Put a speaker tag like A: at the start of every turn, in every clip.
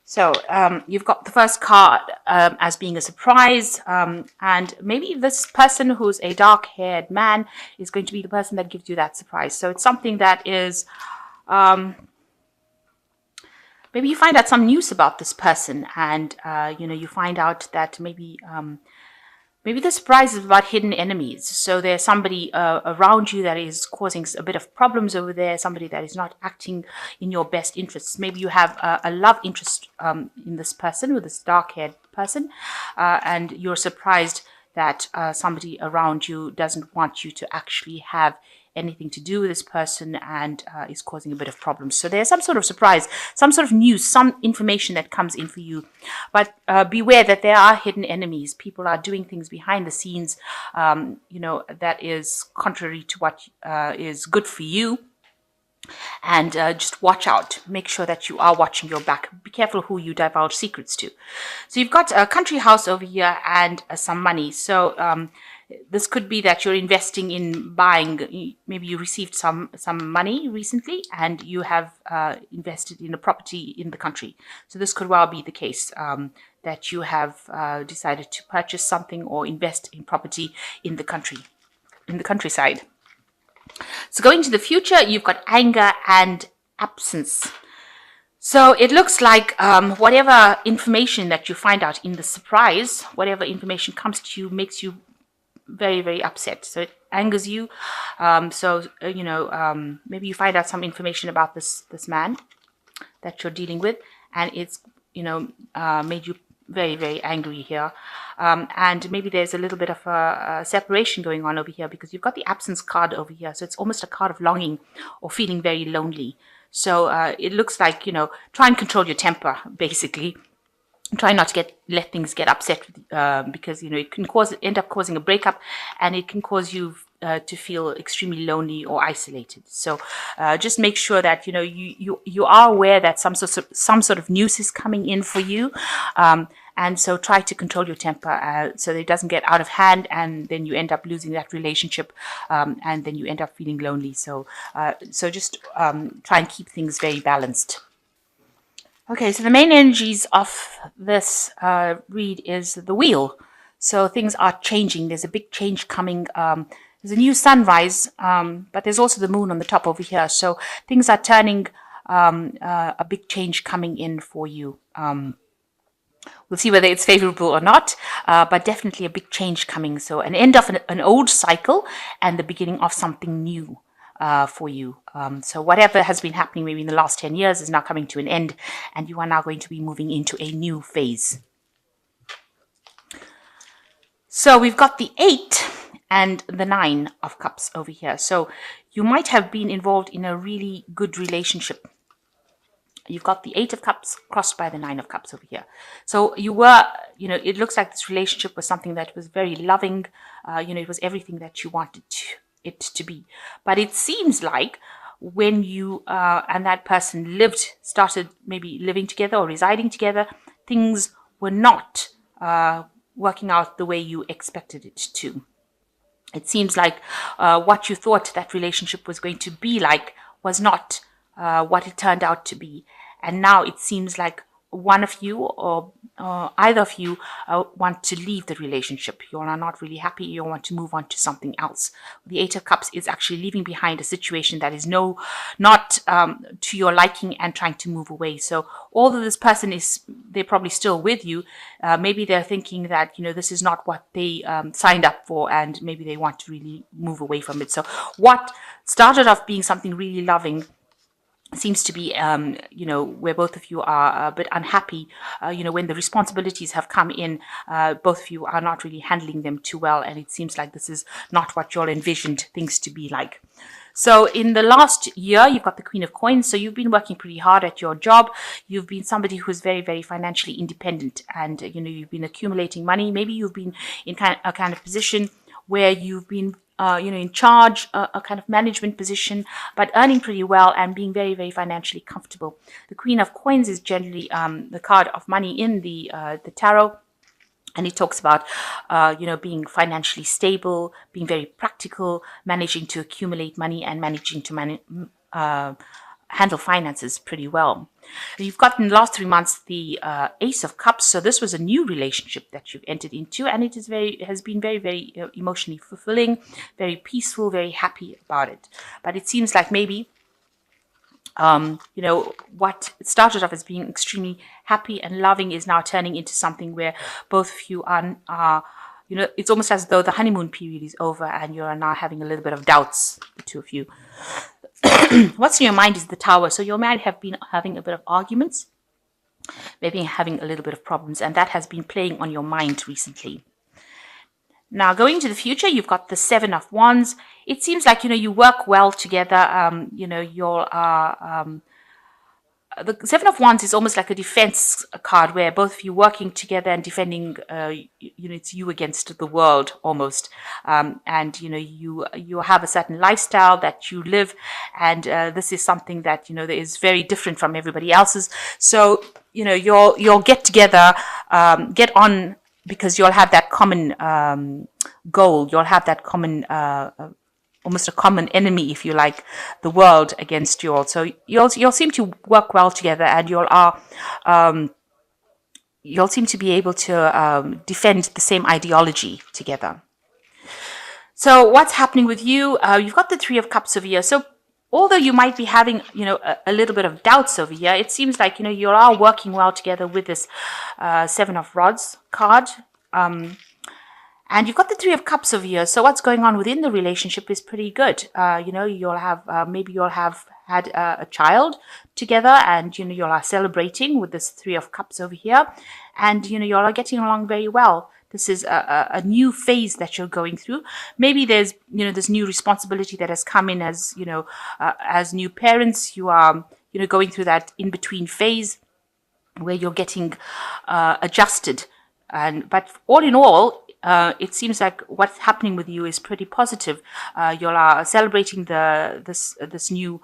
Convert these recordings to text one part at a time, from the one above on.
A: So you've got the first card as being a surprise, and maybe this person who's a dark-haired man is going to be the person that gives you that surprise. So it's something that is, maybe you find out some news about this person, and you find out that maybe the surprise is about hidden enemies. So there's somebody around you that is causing a bit of problems over there, somebody that is not acting in your best interests. Maybe you have a love interest in this person, with this dark-haired person, and you're surprised that somebody around you doesn't want you to actually have anything to do with this person and is causing a bit of problems. So there's some sort of surprise, some sort of news, some information that comes in for you. But beware that there are hidden enemies. People are doing things behind the scenes, that is contrary to what is good for you. And just watch out. Make sure that you are watching your back. Be careful who you divulge secrets to. So you've got a country house over here and some money. So this could be that you're investing in buying. Maybe you received some money recently and you have invested in a property in the country. So this could well be the case, that you have decided to purchase something or invest in property in the countryside. So going to the future, you've got anger and absence. So it looks like whatever information that you find out in the surprise, whatever information comes to you, makes you very, very upset. So it angers you. Maybe you find out some information about this man that you're dealing with, and it's made you very, very angry here. And maybe there's a little bit of a separation going on over here, because you've got the absence card over here. So it's almost a card of longing or feeling very lonely. So it looks like, try and control your temper, basically. Try not to let things get upset, because it can end up causing a breakup, and it can cause you to feel extremely lonely or isolated. So just make sure that you are aware that some sort of news is coming in for you, and so try to control your temper so that it doesn't get out of hand, and then you end up losing that relationship, and then you end up feeling lonely. So just try and keep things very balanced. Okay, so the main energies of this read is the wheel. So things are changing. There's a big change coming. There's a new sunrise, but there's also the moon on the top over here. So things are turning, a big change coming in for you. We'll see whether it's favorable or not, but definitely a big change coming. So an end of an old cycle and the beginning of something new for you. So whatever has been happening maybe in the last 10 years is now coming to an end, and you are now going to be moving into a new phase. So we've got the 8 and the 9 of cups over here. So you might have been involved in a really good relationship. You've got the 8 of cups crossed by the 9 of cups over here. So you were, it looks like this relationship was something that was very loving. It was everything that you wanted it to be. But it seems like when you and that person started maybe living together or residing together, things were not working out the way you expected it to. It seems like what you thought that relationship was going to be like was not what it turned out to be. And now it seems like one of you or either of you want to leave the relationship. You are not really happy. You want to move on to something else. The 8 of Cups is actually leaving behind a situation that is not to your liking and trying to move away. So although this person they're probably still with you, maybe they're thinking that, this is not what they signed up for, and maybe they want to really move away from it. So what started off being something really loving seems to be, where both of you are a bit unhappy. When the responsibilities have come in, both of you are not really handling them too well, and it seems like this is not what you all envisioned things to be like. So in the last year, you've got the Queen of Coins. So you've been working pretty hard at your job. You've been somebody who's very, very financially independent, and you've been accumulating money. Maybe you've been in a kind of position where you've been in charge, a kind of management position, but earning pretty well and being very, very financially comfortable. The Queen of Coins is generally the card of money in the tarot. And it talks about, being financially stable, being very practical, managing to accumulate money, and managing to handle finances pretty well. You've got in the last 3 months the Ace of Cups. So this was a new relationship that you've entered into, and it has been very emotionally fulfilling, very peaceful, very happy about it. But it seems like maybe what started off as being extremely happy and loving is now turning into something where both of you are it's almost as though the honeymoon period is over and you are now having a little bit of doubts, the two of you. What's in your mind is the Tower. So you might have been having a bit of arguments, maybe having a little bit of problems, and that has been playing on your mind recently. Now, going to the future, you've got the Seven of Wands. It seems like, you work well together. The Seven of Wands is almost like a defense card where both of you working together and defending, it's you against the world almost. And, you have a certain lifestyle that you live, and this is something that, that is very different from everybody else's. So, you'll get together, get on, because you'll have that common goal. You'll have that common almost a common enemy, if you like, the world against you all. So you'll seem to work well together, and you'll seem to be able to defend the same ideology together. So what's happening with you? You've got the Three of Cups over here. So although you might be having, a little bit of doubts over here, it seems like, you are working well together with this Seven of Rods card. And you've got the Three of Cups over here. So what's going on within the relationship is pretty good. You'll have, maybe you'll have had a child together, and, you'll are celebrating with this Three of Cups over here. And, you'll are getting along very well. This is a new phase that you're going through. Maybe there's, this new responsibility that has come in as, as new parents. You are, going through that in-between phase where you're getting adjusted. But all in all, it seems like what's happening with you is pretty positive. You are celebrating this new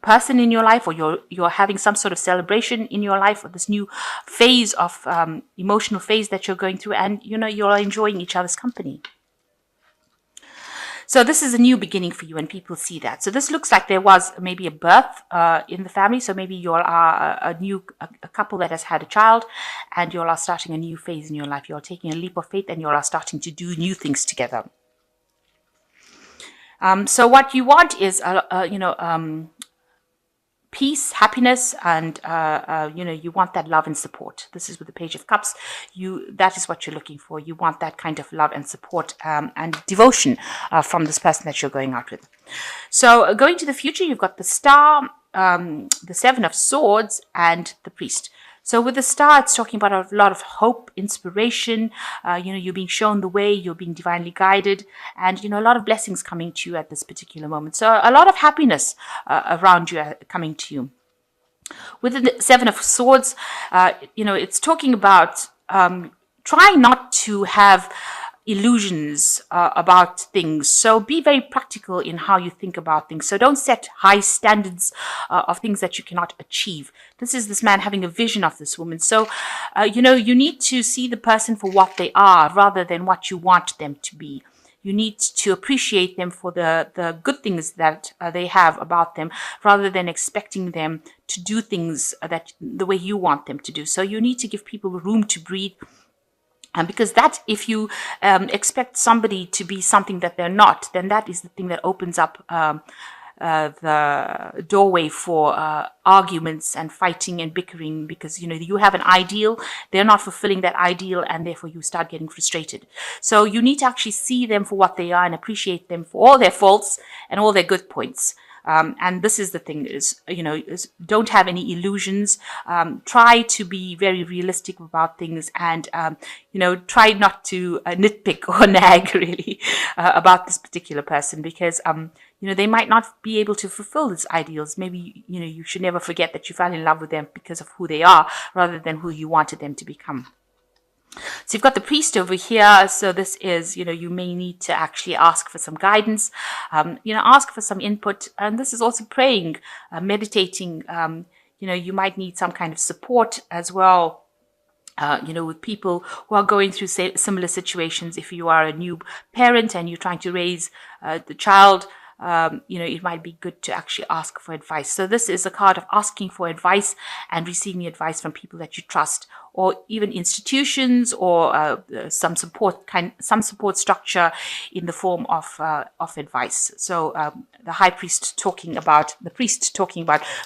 A: person in your life, or you're having some sort of celebration in your life, or this new phase of emotional phase that you're going through, and you're enjoying each other's company. So this is a new beginning for you, and people see that. So this looks like there was maybe a birth in the family. So maybe you are a couple that has had a child, and you are starting a new phase in your life. You're taking a leap of faith, and you are starting to do new things together. So what you want is, peace, happiness, and you want that love and support. This is with the Page of Cups. That is what you're looking for. You want that kind of love and support and devotion from this person that you're going out with. So going to the future, you've got the Star, the Seven of Swords, and the Priest. So with the Star, it's talking about a lot of hope, inspiration. You're being shown the way, you're being divinely guided, and, a lot of blessings coming to you at this particular moment. So a lot of happiness around you coming to you. With the Seven of Swords, it's talking about trying not to have illusions about things. So be very practical in how you think about things. So don't set high standards of things that you cannot achieve. This is this man having a vision of this woman. So, you need to see the person for what they are rather than what you want them to be. You need to appreciate them for the good things that they have about them, rather than expecting them to do things that the way you want them to do. So you need to give people room to breathe. Because that, if you expect somebody to be something that they're not, then that is the thing that opens up the doorway for arguments and fighting and bickering, because you have an ideal, they're not fulfilling that ideal, and therefore you start getting frustrated. So you need to actually see them for what they are and appreciate them for all their faults and all their good points. And this is the thing is, don't have any illusions. Try to be very realistic about things, and, try not to nitpick or nag really about this particular person, because, they might not be able to fulfill these ideals. Maybe, you should never forget that you fell in love with them because of who they are rather than who you wanted them to become. So you've got the Priest over here. So this is, you may need to actually ask for some guidance, ask for some input. And this is also praying, meditating. You might need some kind of support as well, with people who are going through similar situations. If you are a new parent and you're trying to raise the child, it might be good to actually ask for advice. So this is a card of asking for advice and receiving advice from people that you trust, or even institutions, or some support structure in the form of advice. So the priest talking about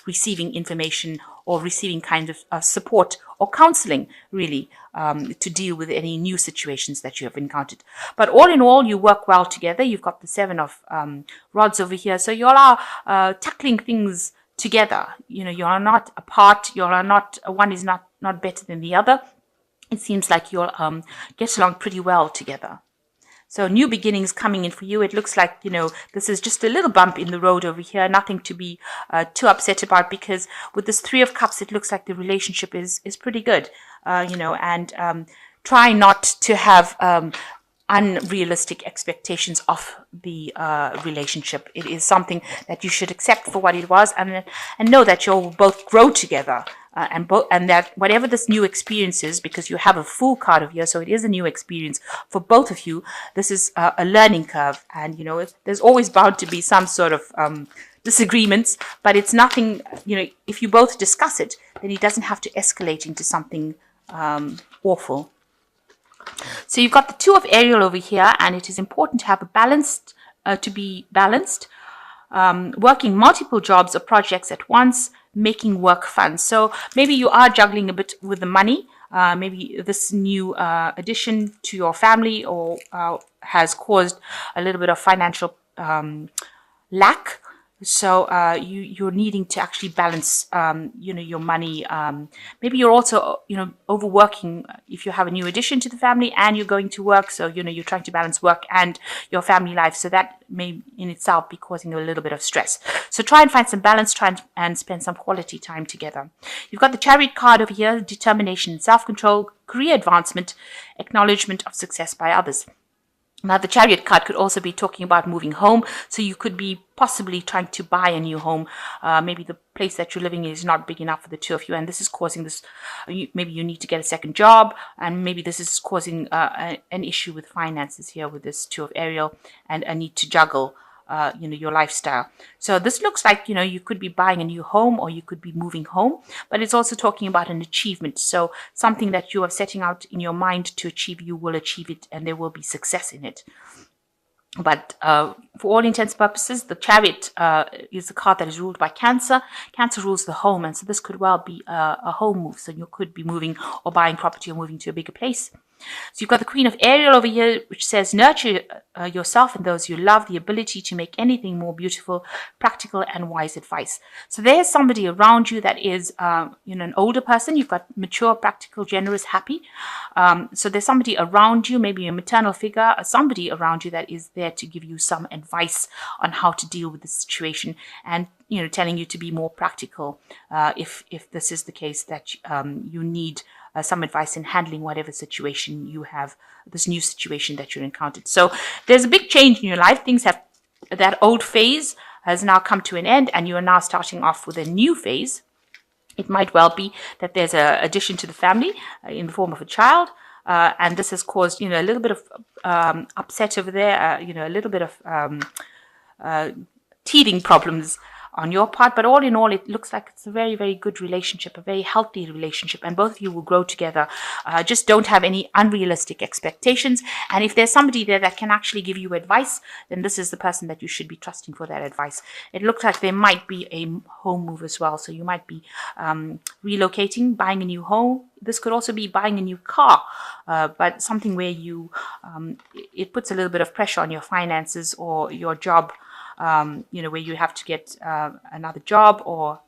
A: receiving information or receiving kind of support or counseling, really, to deal with any new situations that you have encountered. But all in all, you work well together. You've got the 7 of rods over here. So you all are tackling things together. You are not apart. You are not, one is not better than the other. It seems like you'll get along pretty well together. So new beginnings coming in for you. It looks like, this is just a little bump in the road over here. Nothing to be too upset about, because with this 3 of Cups, it looks like the relationship is pretty good, and try not to have unrealistic expectations of the relationship. It is something that you should accept for what it was, and know that you'll both grow together. And that whatever this new experience is, because you have a Fool card of here, so it is a new experience for both of you. This is a learning curve, and there's always bound to be some sort of disagreements, but it's nothing. If you both discuss it, then it doesn't have to escalate into something awful. So you've got the 2 of Ariel over here, and it is important to have to be balanced, working multiple jobs or projects at once, making work fun. So maybe you are juggling a bit with the money. Maybe this new addition to your family or has caused a little bit of financial lack. So you're needing to actually balance, your money. Maybe you're also, overworking if you have a new addition to the family and you're going to work. So, you're trying to balance work and your family life. So that may in itself be causing you a little bit of stress. So try and find some balance, and spend some quality time together. You've got the Chariot card over here: determination, self-control, career advancement, acknowledgement of success by others. Now, the Chariot card could also be talking about moving home. So you could be possibly trying to buy a new home. Maybe the place that you're living in is not big enough for the 2 of you, and this is causing this. Maybe you need to get a second job, and maybe this is causing an issue with finances here with this 2 of Ariel, and a need to juggle your lifestyle. So this looks like, you could be buying a new home, or you could be moving home, but it's also talking about an achievement. So something that you are setting out in your mind to achieve, you will achieve it, and there will be success in it. But for all intents and purposes, the Chariot is the card that is ruled by Cancer. Cancer rules the home, and so this could well be a home move. So you could be moving or buying property or moving to a bigger place. So you've got the Queen of Ariel over here, which says nurture yourself and those you love, the ability to make anything more beautiful, practical and wise advice. So there's somebody around you that is, an older person. You've got mature, practical, generous, happy. So there's somebody around you, maybe a maternal figure, or somebody around you that is there to give you some advice on how to deal with the situation, and telling you to be more practical if this is the case that you need some advice in handling whatever situation you have, this new situation that you're encountered. So there's a big change in your life. Things have, that old phase has now come to an end, and you are now starting off with a new phase. It might well be that there's an addition to the family in the form of a child, and this has caused, a little bit of upset over there, a little bit of teething problems on your part. But all in all, it looks like it's a very, very good relationship, a very healthy relationship, and both of you will grow together. Just don't have any unrealistic expectations. And if there's somebody there that can actually give you advice, then this is the person that you should be trusting for that advice. It looks like there might be a home move as well. So you might be relocating, buying a new home. This could also be buying a new car, but something where you, it puts a little bit of pressure on your finances or your job. Where you have to get another job or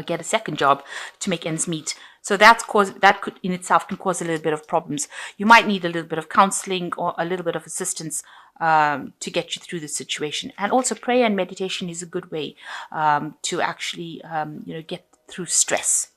A: get a second job to make ends meet. So that could in itself can cause a little bit of problems. You might need a little bit of counseling or a little bit of assistance to get you through the situation. And also prayer and meditation is a good way to actually get through stress.